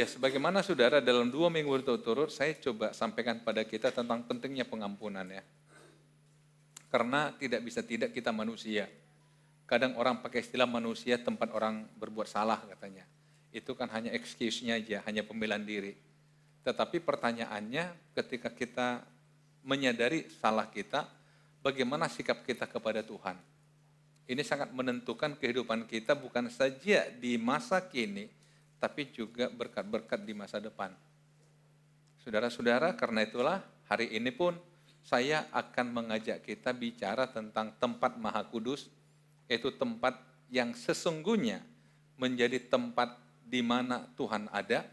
Ya, sebagaimana saudara dalam 2 minggu berturut-turut saya coba sampaikan pada kita tentang pentingnya pengampunan ya. Karena tidak bisa tidak kita manusia. Kadang orang pakai istilah manusia tempat orang berbuat salah katanya. Itu kan hanya excuse-nya aja, hanya pembelaan diri. Tetapi pertanyaannya ketika kita menyadari salah kita, bagaimana sikap kita kepada Tuhan? Ini sangat menentukan kehidupan kita bukan saja di masa kini, tapi juga berkat-berkat di masa depan. Saudara-saudara, karena itulah hari ini pun saya akan mengajak kita bicara tentang tempat Maha Kudus, yaitu tempat yang sesungguhnya menjadi tempat di mana Tuhan ada,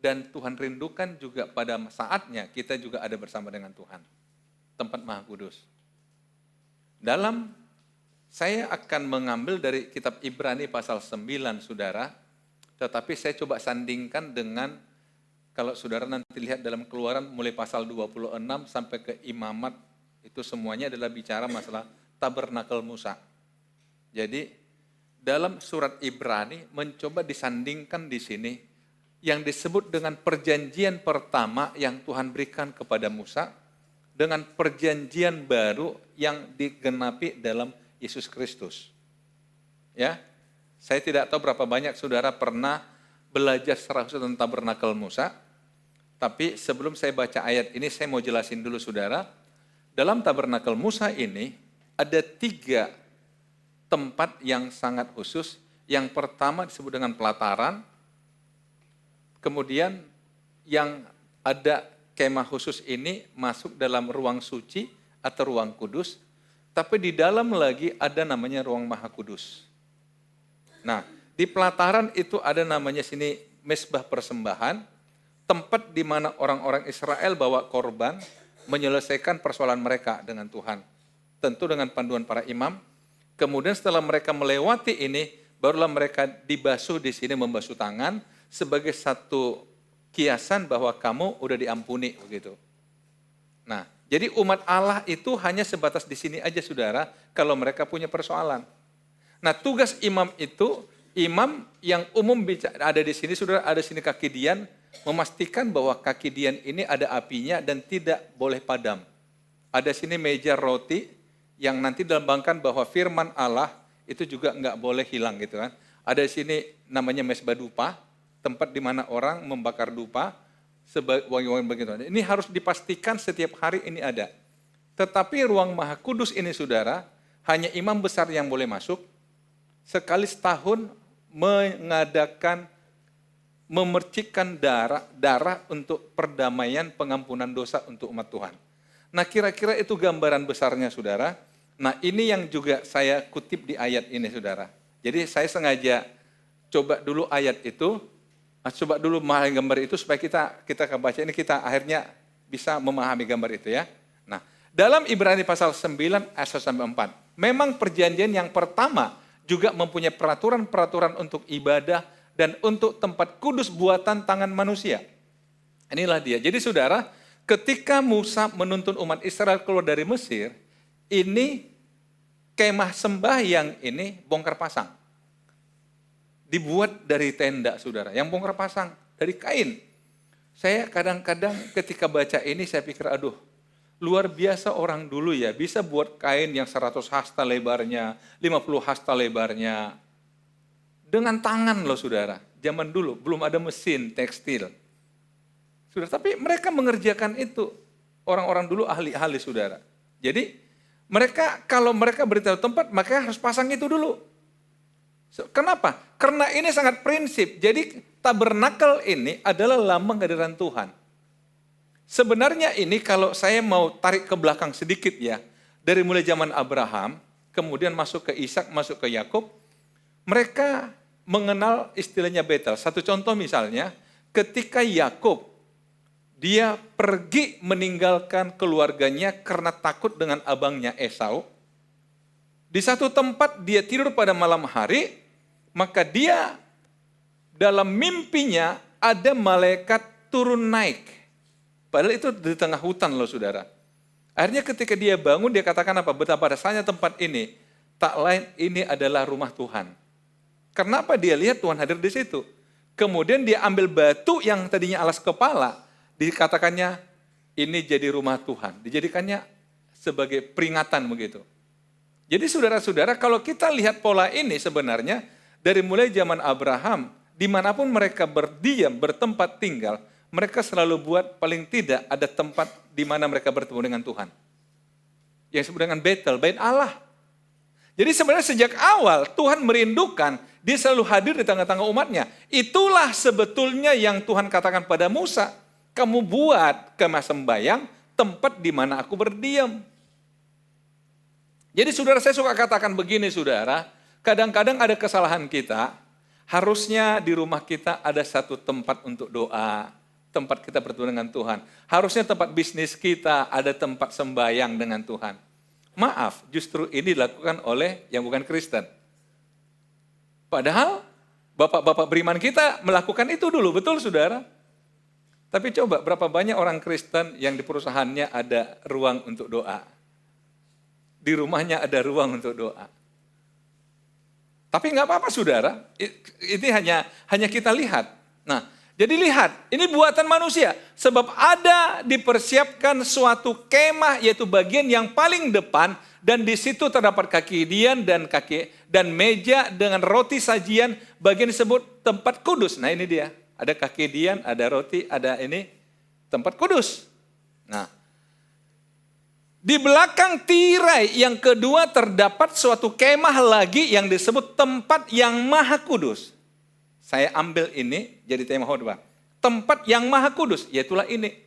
dan Tuhan rindukan juga pada saatnya kita juga ada bersama dengan Tuhan. Tempat Maha Kudus. Saya akan mengambil dari kitab Ibrani pasal 9, saudara, tetapi saya coba sandingkan dengan, kalau saudara nanti lihat dalam Keluaran mulai pasal 26 sampai ke Imamat, itu semuanya adalah bicara masalah tabernakel Musa. Jadi dalam surat Ibrani mencoba disandingkan di sini yang disebut dengan perjanjian pertama yang Tuhan berikan kepada Musa dengan perjanjian baru yang digenapi dalam Yesus Kristus. Ya, saya tidak tahu berapa banyak saudara pernah belajar secara khusus tentang tabernakel Musa, tapi sebelum saya baca ayat ini saya mau jelasin dulu saudara, dalam tabernakel Musa ini ada 3 tempat yang sangat khusus. Yang pertama disebut dengan pelataran, kemudian yang ada kemah khusus ini masuk dalam ruang suci atau ruang kudus, tapi di dalam lagi ada namanya ruang Maha Kudus. Nah, di pelataran itu ada namanya sini mezbah persembahan, tempat di mana orang-orang Israel bawa korban, menyelesaikan persoalan mereka dengan Tuhan. Tentu dengan panduan para imam. Kemudian setelah mereka melewati ini, barulah mereka dibasuh di sini membasuh tangan sebagai satu kiasan bahwa kamu udah diampuni begitu. Nah, jadi umat Allah itu hanya sebatas di sini aja saudara kalau mereka punya persoalan. Nah, tugas imam itu, imam yang umum ada di sini, saudara, ada sini kaki dian, memastikan bahwa kaki dian ini ada apinya dan tidak boleh padam. Ada sini meja roti yang nanti dilambangkan bahwa firman Allah itu juga nggak boleh hilang gitu kan. Ada sini namanya mezbah dupa, tempat di mana orang membakar dupa, wangi-wangi begitu. Ini harus dipastikan setiap hari ini ada. Tetapi ruang Maha Kudus ini saudara, hanya imam besar yang boleh masuk. Sekali setahun mengadakan, memercikkan darah untuk perdamaian pengampunan dosa untuk umat Tuhan. Nah kira-kira itu gambaran besarnya saudara. Nah ini yang juga saya kutip di ayat ini saudara. Jadi saya sengaja coba dulu ayat itu, coba dulu memahami gambar itu supaya kita baca ini kita akhirnya bisa memahami gambar itu ya. Nah dalam Ibrani pasal 9 ayat 1-4, memang perjanjian yang pertama juga mempunyai peraturan-peraturan untuk ibadah dan untuk tempat kudus buatan tangan manusia. Inilah dia. Jadi saudara, ketika Musa menuntun umat Israel keluar dari Mesir, ini kemah sembahyang ini bongkar pasang. Dibuat dari tenda saudara, yang bongkar pasang dari kain. Saya kadang-kadang ketika baca ini saya pikir aduh, luar biasa orang dulu ya, bisa buat kain yang 100 hasta lebarnya, 50 hasta lebarnya. Dengan tangan loh saudara, zaman dulu belum ada mesin tekstil. Saudara, tapi mereka mengerjakan itu. Orang-orang dulu ahli-ahli saudara. Jadi mereka kalau mereka beritahu tempat, maka harus pasang itu dulu. Kenapa? Karena ini sangat prinsip. Jadi tabernakel ini adalah lambang kehadiran Tuhan. Sebenarnya ini kalau saya mau tarik ke belakang sedikit ya, dari mulai zaman Abraham, kemudian masuk ke Ishak, masuk ke Yakub, mereka mengenal istilahnya Betel. Satu contoh misalnya, ketika Yakub dia pergi meninggalkan keluarganya karena takut dengan abangnya Esau. Di satu tempat dia tidur pada malam hari, maka dia dalam mimpinya ada malaikat turun naik. Padahal itu di tengah hutan loh saudara. Akhirnya ketika dia bangun dia katakan apa? Betapa dasarnya tempat ini. Tak lain ini adalah rumah Tuhan. Kenapa dia lihat Tuhan hadir di situ? kemudian dia ambil batu yang tadinya alas kepala, dikatakannya ini jadi rumah Tuhan, dijadikannya sebagai peringatan begitu. Jadi saudara-saudara, kalau kita lihat pola ini sebenarnya dari mulai zaman Abraham, dimanapun mereka berdiam, bertempat tinggal, mereka selalu buat paling tidak ada tempat di mana mereka bertemu dengan Tuhan. Yang disebut dengan Betel, Bait Allah. Jadi sebenarnya sejak awal Tuhan merindukan, dia selalu hadir di tengah-tengah umatnya. Itulah sebetulnya yang Tuhan katakan pada Musa, kamu buat kemah sembayang tempat di mana aku berdiam. Jadi saudara, saya suka katakan begini saudara, kadang-kadang ada kesalahan kita, harusnya di rumah kita ada satu tempat untuk doa, tempat kita bertemu dengan Tuhan. Harusnya tempat bisnis kita ada tempat sembayang dengan Tuhan. Maaf, justru ini dilakukan oleh yang bukan Kristen. Padahal bapak-bapak beriman kita melakukan itu dulu, betul saudara? Tapi coba berapa banyak orang Kristen yang di perusahaannya ada ruang untuk doa. Di rumahnya ada ruang untuk doa. Tapi nggak apa-apa saudara, ini hanya kita lihat. Nah, jadi lihat, ini buatan manusia. Sebab ada dipersiapkan suatu kemah, yaitu bagian yang paling depan, dan di situ terdapat kaki dian dan meja dengan roti sajian, bagian disebut tempat kudus. Nah ini dia, ada kaki dian, ada roti, ada ini tempat kudus. Nah, di belakang tirai yang kedua terdapat suatu kemah lagi yang disebut tempat yang maha kudus. Saya ambil ini jadi tema khotbah. Tempat yang maha kudus, yaitulah ini.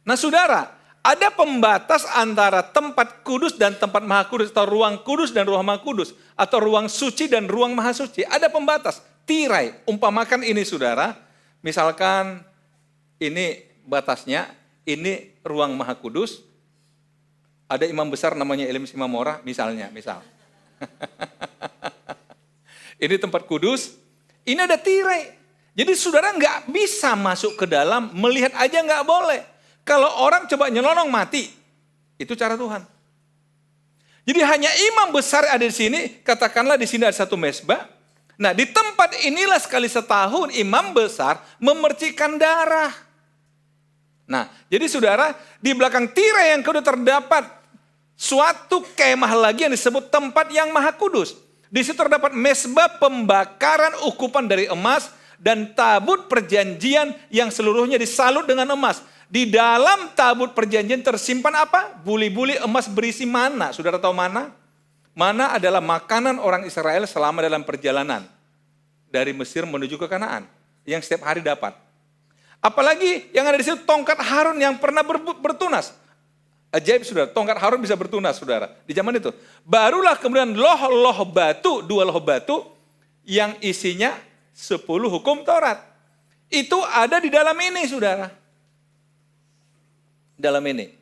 Nah saudara, ada pembatas antara tempat kudus dan tempat maha kudus, atau ruang kudus dan ruang maha kudus, atau ruang suci dan ruang maha suci. Ada pembatas, tirai. Umpamakan ini saudara, misalkan ini batasnya, ini ruang maha kudus, ada imam besar namanya Elim Simamora, misal. Ini tempat kudus, ini ada tirai. Jadi saudara nggak bisa masuk ke dalam, melihat aja nggak boleh. Kalau orang coba nyelonong mati, itu cara Tuhan. Jadi hanya imam besar ada di sini, katakanlah di sini ada satu mezbah. Nah di tempat inilah sekali setahun imam besar memercikan darah. Nah, jadi saudara, di belakang tirai yang kedua terdapat suatu kemah lagi yang disebut tempat yang maha kudus. Di situ terdapat mezbah pembakaran ukupan dari emas dan tabut perjanjian yang seluruhnya disalut dengan emas. Di dalam tabut perjanjian tersimpan apa? Buli-buli emas berisi mana. Saudara tahu mana? Mana adalah makanan orang Israel selama dalam perjalanan dari Mesir menuju ke Kanaan yang setiap hari dapat. Apalagi yang ada di situ tongkat Harun yang pernah bertunas. Ajaib saudara, tongkat Harun bisa bertunas saudara. Di zaman itu. Barulah kemudian loh batu, 2 loh batu yang isinya 10 hukum Taurat. Itu ada di dalam ini saudara. Dalam ini.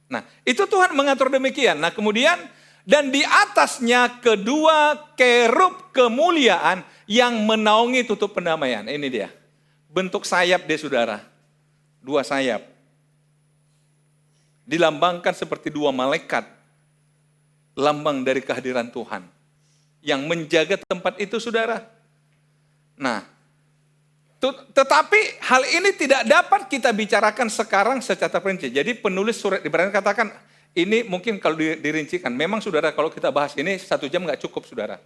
Nah itu Tuhan mengatur demikian. Nah kemudian dan di atasnya kedua kerub kemuliaan yang menaungi tutup pendamaian. Ini dia. Bentuk sayap deh saudara, 2 sayap. Dilambangkan seperti 2 malaikat, lambang dari kehadiran Tuhan. Yang menjaga tempat itu saudara. Nah, tetapi hal ini tidak dapat kita bicarakan sekarang secara perinci. Jadi penulis surat Ibrani katakan, ini mungkin kalau dirincikan, memang saudara kalau kita bahas ini 1 jam nggak cukup saudara.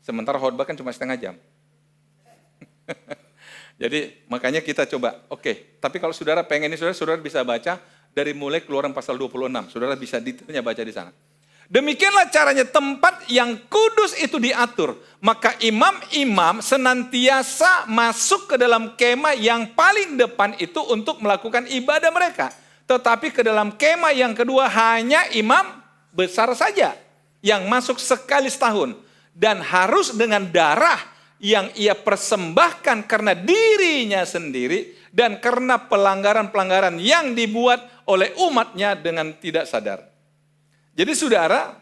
Sementara khotbah kan cuma setengah jam. Jadi makanya kita coba, oke. Tapi kalau saudara pengen ini, saudara bisa baca dari mulai Keluaran pasal 26. Saudara bisa detailnya baca di sana. Demikianlah caranya tempat yang kudus itu diatur. Maka imam-imam senantiasa masuk ke dalam kemah yang paling depan itu untuk melakukan ibadah mereka. Tetapi ke dalam kemah yang kedua hanya imam besar saja yang masuk sekali setahun. Dan harus dengan darah yang ia persembahkan karena dirinya sendiri dan karena pelanggaran-pelanggaran yang dibuat oleh umatnya dengan tidak sadar. Jadi saudara,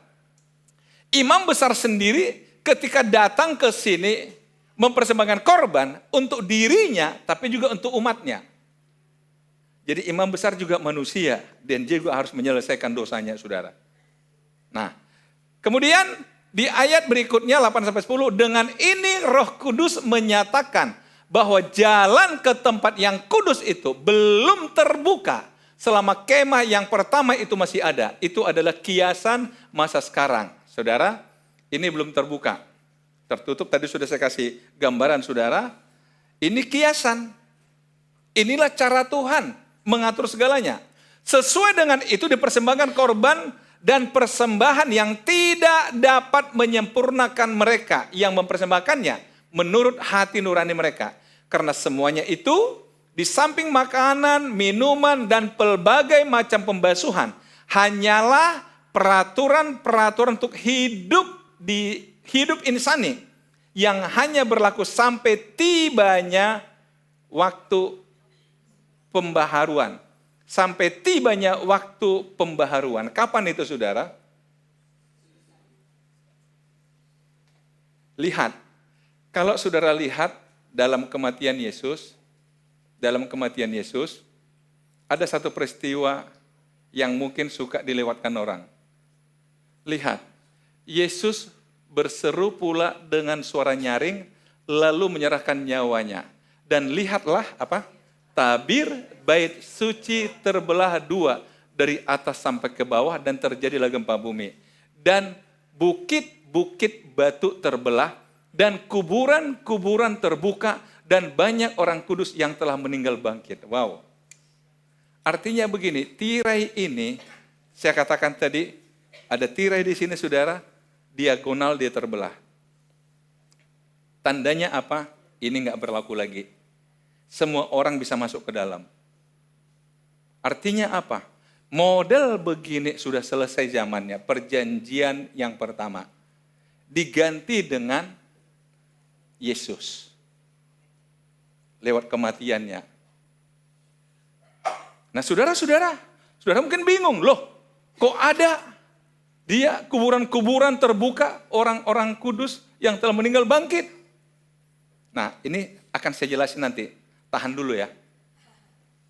imam besar sendiri ketika datang ke sini mempersembahkan korban untuk dirinya tapi juga untuk umatnya. Jadi imam besar juga manusia dan dia juga harus menyelesaikan dosanya saudara. Nah, kemudian Di ayat berikutnya 8-10, dengan ini Roh Kudus menyatakan bahwa jalan ke tempat yang kudus itu belum terbuka selama kemah yang pertama itu masih ada. Itu adalah kiasan masa sekarang. Saudara, ini belum terbuka. Tertutup, tadi sudah saya kasih gambaran saudara. Ini kiasan. Inilah cara Tuhan mengatur segalanya. Sesuai dengan itu dipersembahkan korban dan persembahan yang tidak dapat menyempurnakan mereka yang mempersembahkannya menurut hati nurani mereka. Karena semuanya itu di samping makanan, minuman, dan pelbagai macam pembasuhan hanyalah peraturan-peraturan untuk hidup insani yang hanya berlaku sampai tibanya waktu pembaharuan. Sampai tibanya waktu pembaharuan. Kapan itu saudara? Lihat. Kalau saudara lihat dalam kematian Yesus, ada satu peristiwa yang mungkin suka dilewatkan orang. Lihat, Yesus berseru pula dengan suara nyaring, lalu menyerahkan nyawanya. Dan lihatlah apa? Tabir bait suci terbelah dua dari atas sampai ke bawah dan terjadilah gempa bumi. Dan bukit-bukit batu terbelah dan kuburan-kuburan terbuka dan banyak orang kudus yang telah meninggal bangkit. Wow. Artinya begini, tirai ini saya katakan tadi ada tirai di sini saudara, diagonal dia terbelah. Tandanya apa? Ini enggak berlaku lagi. Semua orang bisa masuk ke dalam. Artinya apa? Model begini sudah selesai zamannya, perjanjian yang pertama. Diganti dengan Yesus. Lewat kematiannya. Nah saudara mungkin bingung, loh kok ada dia kuburan-kuburan terbuka, orang-orang kudus yang telah meninggal bangkit. Nah ini akan saya jelasin nanti. Tahan dulu ya.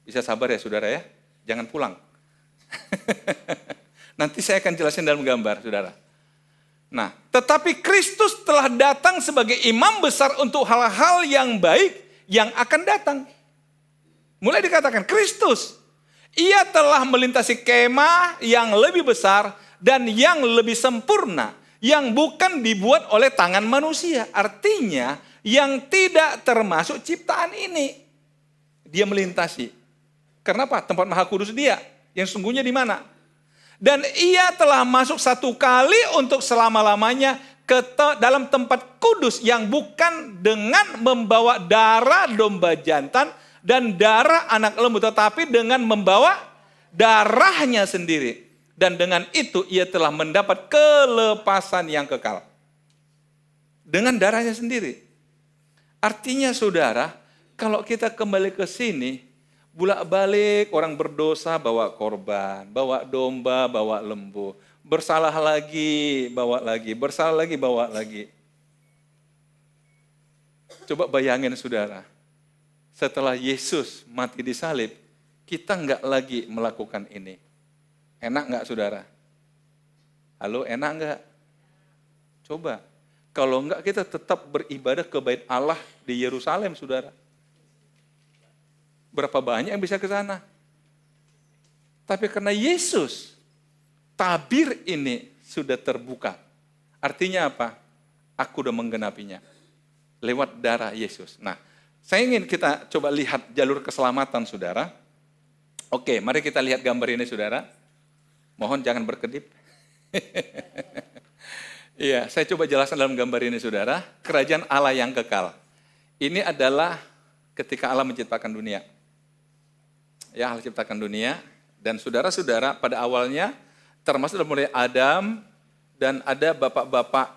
Bisa sabar ya saudara ya. Jangan pulang. Nanti saya akan jelasin dalam gambar saudara. Nah, tetapi Kristus telah datang sebagai imam besar untuk hal-hal yang baik yang akan datang. Mulai dikatakan Kristus. Ia telah melintasi kemah yang lebih besar dan yang lebih sempurna. Yang bukan dibuat oleh tangan manusia. Artinya yang tidak termasuk ciptaan ini. Dia melintasi. Kenapa? Tempat maha kudus dia. Yang sungguhnya di mana? Dan ia telah masuk satu kali untuk selama-lamanya ke dalam tempat kudus yang bukan dengan membawa darah domba jantan dan darah anak lembu, tetapi dengan membawa darahnya sendiri. Dan dengan itu ia telah mendapat kelepasan yang kekal. Dengan darahnya sendiri. Artinya saudara, kalau kita kembali ke sini, bolak-balik orang berdosa bawa korban, bawa domba, bawa lembu. Bersalah lagi, bawa lagi. Bersalah lagi, bawa lagi. Coba bayangin saudara, setelah Yesus mati di salib, kita enggak lagi melakukan ini. Enak enggak saudara? Halo, enak enggak? Coba. Kalau enggak kita tetap beribadah ke bait Allah di Yerusalem saudara. Berapa banyak yang bisa ke sana? Tapi karena Yesus, tabir ini sudah terbuka. Artinya apa? Aku udah menggenapinya. Lewat darah Yesus. Nah, saya ingin kita coba lihat jalur keselamatan saudara. Oke, mari kita lihat gambar ini saudara. Mohon jangan berkedip. Iya, saya coba jelaskan dalam gambar ini saudara. Kerajaan Allah yang kekal. Ini adalah ketika Allah menciptakan dunia. Ya, Allah ciptakan dunia. Dan saudara-saudara pada awalnya, termasuk mulai Adam, dan ada bapak-bapak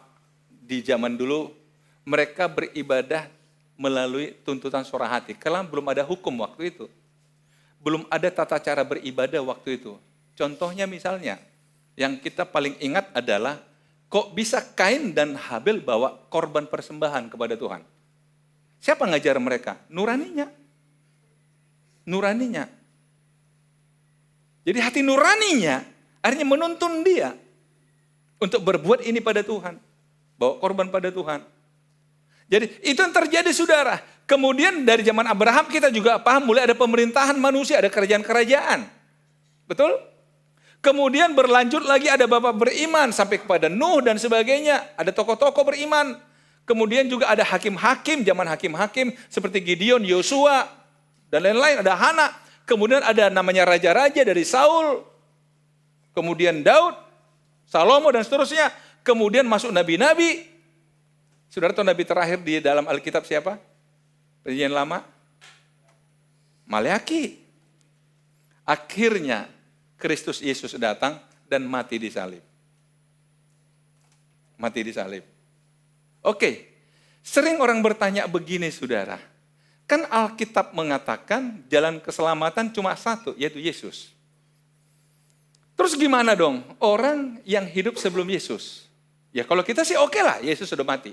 di zaman dulu, mereka beribadah melalui tuntutan suara hati. Karena belum ada hukum waktu itu. Belum ada tata cara beribadah waktu itu. Contohnya misalnya, yang kita paling ingat adalah, kok bisa Kain dan Habel bawa korban persembahan kepada Tuhan? Siapa ngajar mereka? Nuraninya. Nuraninya. Jadi hati nuraninya akhirnya menuntun dia untuk berbuat ini pada Tuhan. bawa korban pada Tuhan. Jadi itu yang terjadi saudara. Kemudian dari zaman Abraham kita juga paham mulai ada pemerintahan manusia, ada kerajaan-kerajaan. Betul? Kemudian berlanjut lagi ada bapak beriman sampai kepada Nuh dan sebagainya. Ada tokoh-tokoh beriman. Kemudian juga ada hakim-hakim, zaman hakim-hakim seperti Gideon, Yosua, dan lain-lain. Ada Hana. Kemudian ada namanya raja-raja dari Saul. Kemudian Daud, Salomo dan seterusnya. Kemudian masuk nabi-nabi. Saudara tahu nabi terakhir di dalam Alkitab siapa? Perjanjian Lama? Maleaki. Akhirnya Kristus Yesus datang dan mati di salib. Mati di salib. Oke, sering orang bertanya begini saudara. Kan Alkitab mengatakan jalan keselamatan cuma satu, yaitu Yesus. Terus gimana dong orang yang hidup sebelum Yesus? Ya kalau kita sih oke lah, Yesus sudah mati.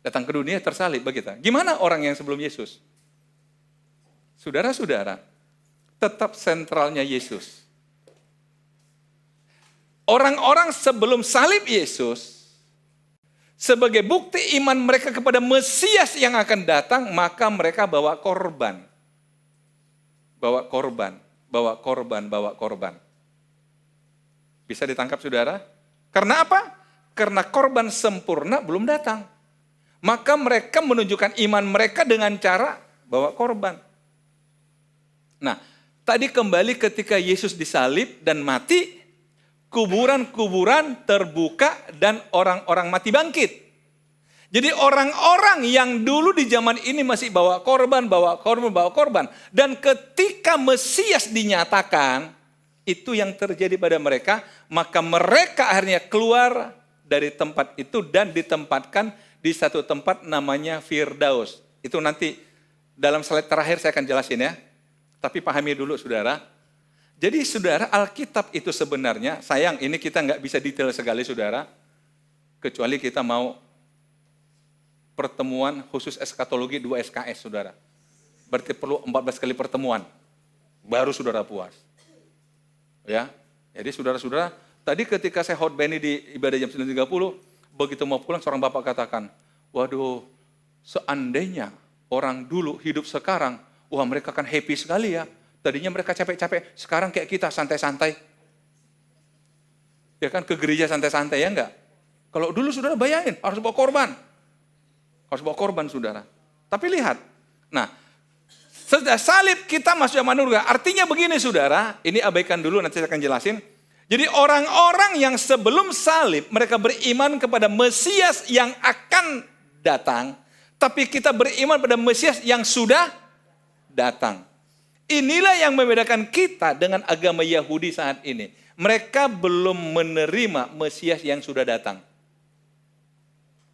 Datang ke dunia tersalib begitu. Gimana orang yang sebelum Yesus? Saudara-saudara, tetap sentralnya Yesus. Orang-orang sebelum salib Yesus, sebagai bukti iman mereka kepada Mesias yang akan datang, maka mereka bawa korban. Bawa korban, bawa korban, bawa korban. Bisa ditangkap saudara? Karena apa? Karena korban sempurna belum datang. Maka mereka menunjukkan iman mereka dengan cara bawa korban. Nah, tadi kembali ketika Yesus disalib dan mati, kuburan-kuburan terbuka dan orang-orang mati bangkit. Jadi orang-orang yang dulu di zaman ini masih bawa korban, bawa korban, bawa korban. Dan ketika Mesias dinyatakan, itu yang terjadi pada mereka, maka mereka akhirnya keluar dari tempat itu dan ditempatkan di satu tempat namanya Firdaus. Itu nanti dalam slide terakhir saya akan jelasin ya. Tapi pahami dulu saudara. Jadi saudara, Alkitab itu sebenarnya, sayang ini kita nggak bisa detail sekali saudara. Kecuali kita mau pertemuan khusus eskatologi 2 SKS saudara. Berarti perlu 14 kali pertemuan. Baru saudara puas. Ya, jadi saudara-saudara, tadi ketika saya khotbah ini di ibadah jam 9.30, begitu mau pulang seorang bapak katakan, waduh, seandainya orang dulu hidup sekarang, wah mereka kan happy sekali ya. Tadinya mereka capek-capek, sekarang kayak kita santai-santai. Ya kan ke gereja santai-santai ya enggak? Kalau dulu saudara bayangin, harus bawa korban. Harus bawa korban saudara. Tapi lihat, nah setelah salib kita masuk zaman surga. Artinya begini saudara, ini abaikan dulu nanti saya akan jelasin. Jadi orang-orang yang sebelum salib, mereka beriman kepada Mesias yang akan datang. Tapi kita beriman pada Mesias yang sudah datang. Inilah yang membedakan kita dengan agama Yahudi saat ini. Mereka belum menerima Mesias yang sudah datang.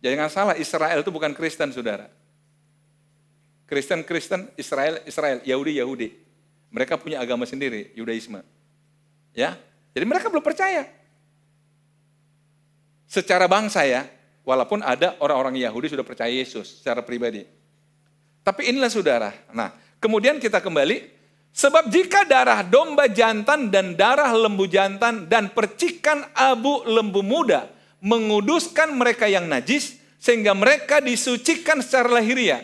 Jangan salah, Israel itu bukan Kristen, saudara. Kristen, Israel, Yahudi. Mereka punya agama sendiri, Yudaisme. Ya. Jadi mereka belum percaya. Secara bangsa ya, walaupun ada orang-orang Yahudi sudah percaya Yesus secara pribadi. Tapi inilah saudara. Nah, kemudian kita kembali. Sebab jika darah domba jantan dan darah lembu jantan dan percikan abu lembu muda menguduskan mereka yang najis, sehingga mereka disucikan secara lahiriah.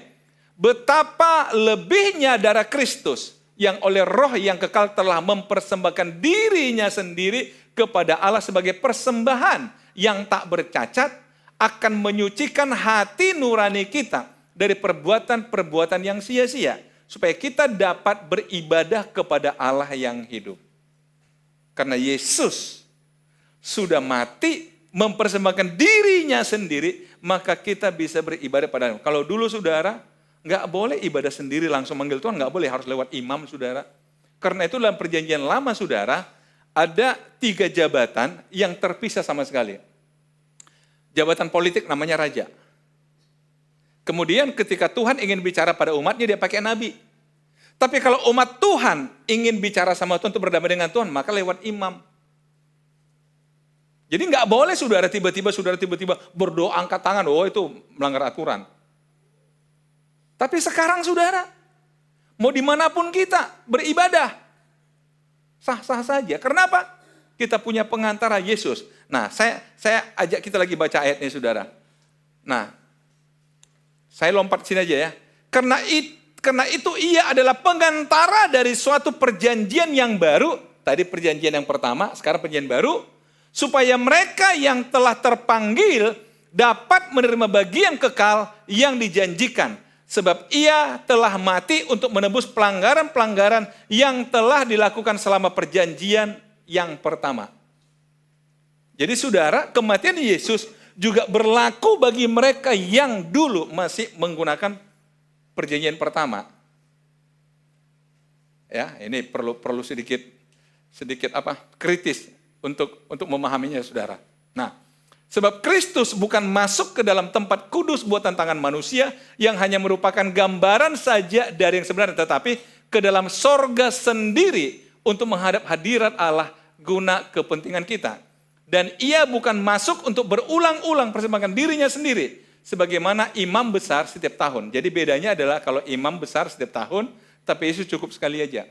Betapa lebihnya darah Kristus yang oleh roh yang kekal telah mempersembahkan dirinya sendiri kepada Allah sebagai persembahan yang tak bercacat, akan menyucikan hati nurani kita dari perbuatan-perbuatan yang sia-sia, supaya kita dapat beribadah kepada Allah yang hidup. Karena Yesus sudah mati, mempersembahkan dirinya sendiri, maka kita bisa beribadah pada Allah. Kalau dulu saudara, nggak boleh ibadah sendiri langsung manggil Tuhan, nggak boleh, harus lewat imam saudara. Karena itu dalam perjanjian lama saudara, ada 3 jabatan yang terpisah sama sekali. Jabatan politik namanya raja. Kemudian ketika Tuhan ingin bicara pada umatnya, dia pakai nabi. Tapi kalau umat Tuhan ingin bicara sama Tuhan untuk berdamai dengan Tuhan, maka lewat imam. Jadi nggak boleh saudara tiba-tiba berdoa angkat tangan, oh itu melanggar aturan. Tapi sekarang saudara, mau dimanapun kita beribadah, sah-sah saja. Kenapa? Kita punya pengantara Yesus. Nah, saya ajak kita lagi baca ayatnya saudara. Nah, saya lompat sini aja ya. Karena itu ia adalah pengantara dari suatu perjanjian yang baru. Tadi perjanjian yang pertama, sekarang perjanjian baru. Supaya mereka yang telah terpanggil dapat menerima bagian kekal yang dijanjikan. Sebab ia telah mati untuk menebus pelanggaran-pelanggaran yang telah dilakukan selama perjanjian yang pertama. Jadi saudara, kematian Yesus juga berlaku bagi mereka yang dulu masih menggunakan perjanjian pertama. Ya, ini perlu sedikit kritis untuk memahaminya saudara. Nah, sebab Kristus bukan masuk ke dalam tempat kudus buatan tangan manusia yang hanya merupakan gambaran saja dari yang sebenarnya, tetapi ke dalam sorga sendiri untuk menghadap hadirat Allah guna kepentingan kita. Dan ia bukan masuk untuk berulang-ulang persembahkan dirinya sendiri sebagaimana imam besar setiap tahun. Jadi bedanya adalah kalau imam besar setiap tahun, tapi Yesus cukup sekali aja.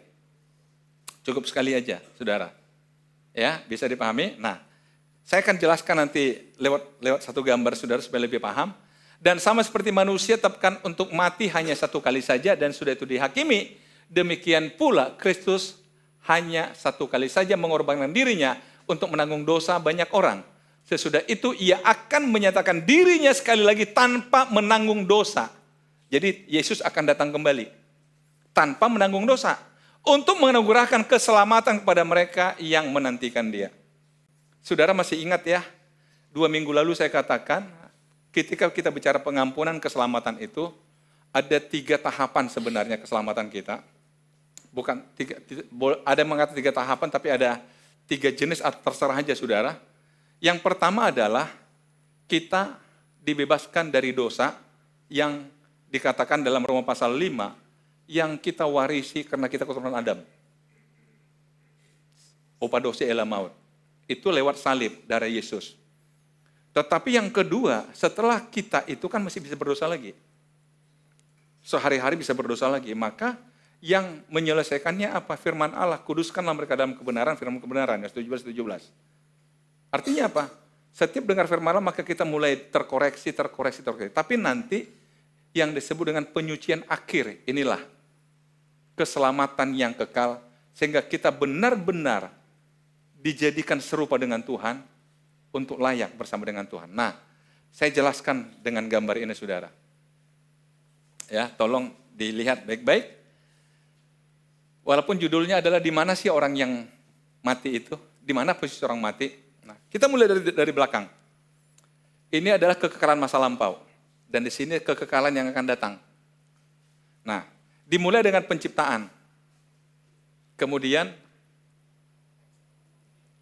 Cukup sekali aja, saudara. Ya, bisa dipahami? Nah, saya akan jelaskan nanti lewat satu gambar saudara supaya lebih paham. Dan sama seperti manusia tetapkan untuk mati hanya satu kali saja dan sudah itu dihakimi, demikian pula Kristus hanya satu kali saja mengorbankan dirinya untuk menanggung dosa banyak orang. Sesudah itu ia akan menyatakan dirinya sekali lagi tanpa menanggung dosa. Jadi Yesus akan datang kembali tanpa menanggung dosa untuk menganugerahkan keselamatan kepada mereka yang menantikan dia. Saudara masih ingat ya, 2 minggu lalu saya katakan ketika kita bicara pengampunan keselamatan itu ada 3 tahapan sebenarnya keselamatan kita. Bukan ada yang mengatakan 3 tahapan, tapi ada 3 jenis, terserah aja saudara. Yang pertama adalah kita dibebaskan dari dosa yang dikatakan dalam Roma pasal 5 yang kita warisi karena kita keturunan Adam. Opadosi ela maut. Itu lewat salib darah Yesus. Tetapi yang kedua, setelah kita itu kan masih bisa berdosa lagi. Sehari-hari bisa berdosa lagi, maka yang menyelesaikannya apa? Firman Allah, kuduskanlah mereka dalam kebenaran, firman kebenaran, 17. Artinya apa? Setiap dengar firman Allah, maka kita mulai terkoreksi. Tapi nanti yang disebut dengan penyucian akhir, inilah keselamatan yang kekal, sehingga kita benar-benar dijadikan serupa dengan Tuhan, untuk layak bersama dengan Tuhan. Nah, saya jelaskan dengan gambar ini saudara. Ya, tolong dilihat baik-baik. Walaupun judulnya adalah di mana sih orang yang mati itu? Di mana posisi orang mati? Nah, kita mulai dari belakang. Ini adalah kekekalan masa lampau. Dan di sini kekekalan yang akan datang. Nah, dimulai dengan penciptaan. Kemudian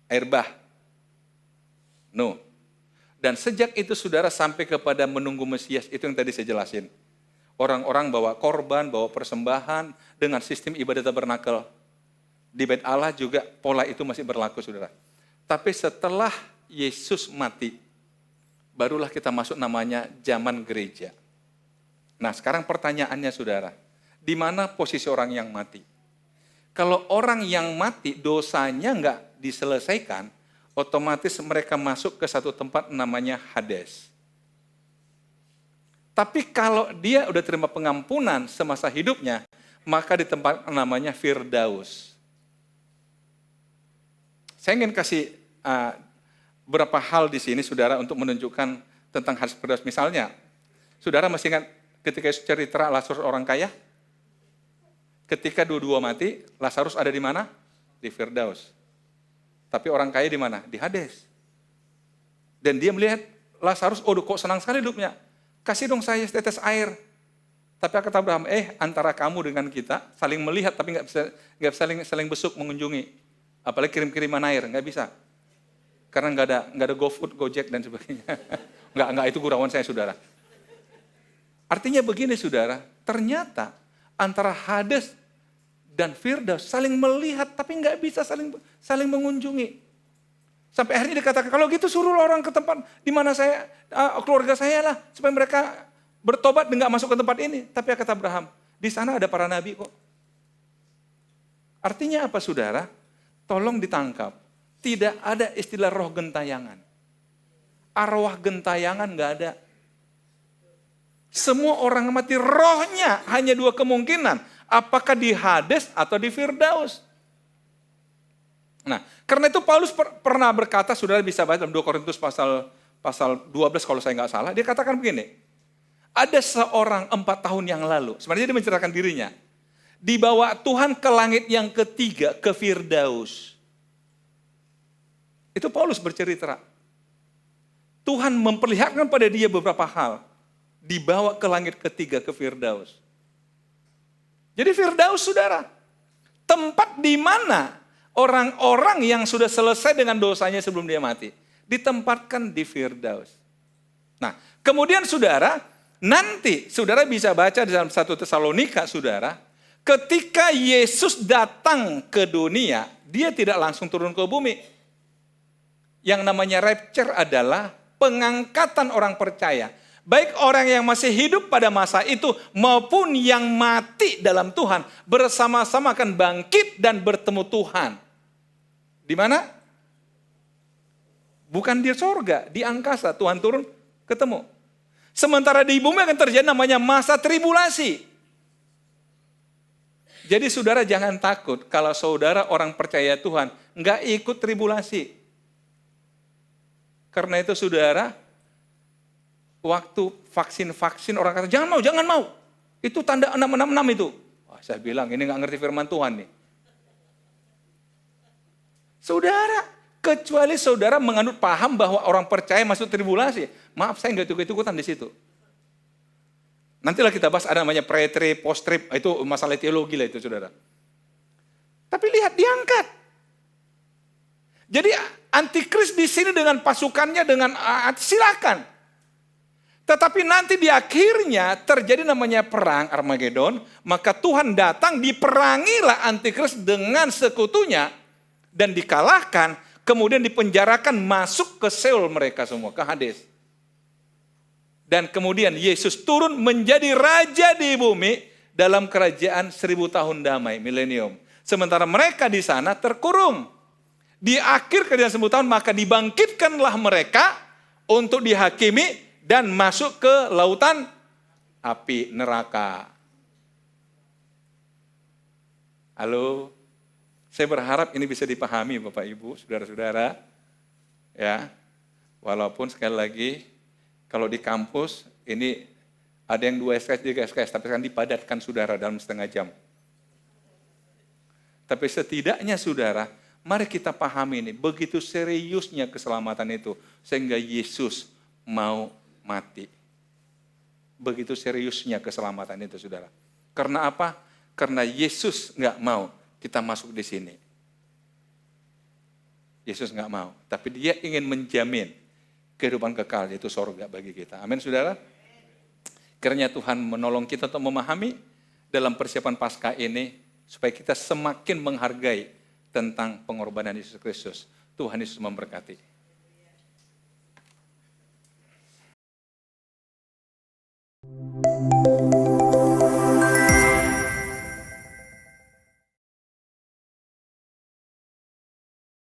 air bah. Nuh. Dan sejak itu saudara sampai kepada menunggu Mesias, itu yang tadi saya jelasin. Orang-orang bawa korban, bawa persembahan dengan sistem ibadah tabernakel. Di Bait Allah juga pola itu masih berlaku, saudara. Tapi setelah Yesus mati, barulah kita masuk namanya zaman gereja. Nah, sekarang pertanyaannya, saudara, di mana posisi orang yang mati? Kalau orang yang mati dosanya nggak diselesaikan, otomatis mereka masuk ke satu tempat namanya Hades. Tapi kalau dia udah terima pengampunan semasa hidupnya, maka di tempat namanya Firdaus. Saya ingin kasih beberapa hal di sini, saudara, untuk menunjukkan tentang Hades Firdaus. Misalnya, saudara masih ingat ketika cerita Lazarus orang kaya? Ketika dua-dua mati, Lazarus ada di mana? Di Firdaus. Tapi orang kaya di mana? Di Hades. Dan dia melihat Lazarus, oh kok senang sekali hidupnya. Kasih dong saya setetes air. Tapi kata Abraham, antara kamu dengan kita saling melihat tapi nggak bisa saling besuk mengunjungi. Apalagi kirim-kiriman air, nggak bisa. Karena nggak ada GoFood, Gojek dan sebagainya. nggak itu gurauan saya, saudara. Artinya begini, saudara, ternyata antara Hades dan Firdaus saling melihat tapi nggak bisa saling mengunjungi. Sampai akhirnya dikatakan, kalau gitu suruh orang ke tempat di mana saya, keluarga saya lah, supaya mereka bertobat dan nggak masuk ke tempat ini. Tapi kata Abraham, di sana ada para nabi kok. Artinya apa, saudara? Tolong ditangkap. Tidak ada istilah roh gentayangan. Arwah gentayangan nggak ada. Semua orang mati rohnya hanya dua kemungkinan. Apakah di Hades atau di Firdaus. Nah, karena itu Paulus pernah berkata, saudara bisa baca dalam 2 Korintus pasal 12 kalau saya nggak salah. Dia katakan begini, ada seorang 4 tahun yang lalu, sebenarnya dia menceritakan dirinya. Dibawa Tuhan ke langit yang ketiga, ke Firdaus. Itu Paulus bercerita. Tuhan memperlihatkan pada dia beberapa hal. Dibawa ke langit ketiga, ke Firdaus. Jadi Firdaus, saudara, tempat di mana orang-orang yang sudah selesai dengan dosanya sebelum dia mati, ditempatkan di Firdaus. Nah, kemudian saudara, nanti saudara bisa baca di dalam 1 Tesalonika, saudara, ketika Yesus datang ke dunia, dia tidak langsung turun ke bumi. Yang namanya rapture adalah pengangkatan orang percaya. Baik orang yang masih hidup pada masa itu maupun yang mati dalam Tuhan bersama-sama akan bangkit dan bertemu Tuhan. Di mana? Bukan di sorga, di angkasa Tuhan turun ketemu. Sementara di bumi akan terjadi namanya masa tribulasi. Jadi saudara jangan takut kalau saudara orang percaya Tuhan nggak ikut tribulasi. Karena itu saudara, waktu vaksin orang kata, jangan mau. Itu tanda 666 itu. Wah, saya bilang, ini nggak ngerti firman Tuhan nih. Saudara, kecuali saudara menganut paham bahwa orang percaya masuk tribulasi. Maaf, saya nggak ikut-ikutan di situ. Nantilah kita bahas ada namanya pre-trib, post-trib, itu masalah teologi lah itu saudara. Tapi lihat, diangkat. Jadi antikris di sini dengan pasukannya, dengan silakan. Tetapi nanti di akhirnya terjadi namanya perang Armageddon, maka Tuhan datang, diperangilah antikris dengan sekutunya dan dikalahkan, kemudian dipenjarakan masuk ke Seol mereka semua, ke Hades. Dan kemudian Yesus turun menjadi raja di bumi dalam kerajaan 1000 tahun damai, milenium. Sementara mereka di sana terkurung. Di akhir kerajaan 1000 tahun maka dibangkitkanlah mereka untuk dihakimi dan masuk ke lautan api neraka. Halo, saya berharap ini bisa dipahami Bapak Ibu, saudara-saudara. Ya, walaupun sekali lagi kalau di kampus ini ada yang 2 SKS, 3 SKS, tapi kan dipadatkan saudara dalam setengah jam. Tapi setidaknya saudara, mari kita pahami ini, begitu seriusnya keselamatan itu, sehingga Yesus mau mati. Begitu seriusnya keselamatan itu, saudara. Karena apa? Karena Yesus nggak mau kita masuk di sini. Yesus nggak mau, tapi dia ingin menjamin kehidupan kekal, yaitu sorga bagi kita. Amin, saudara. Kiranya Tuhan menolong kita untuk memahami dalam persiapan Paskah ini, supaya kita semakin menghargai tentang pengorbanan Yesus Kristus. Tuhan Yesus memberkati.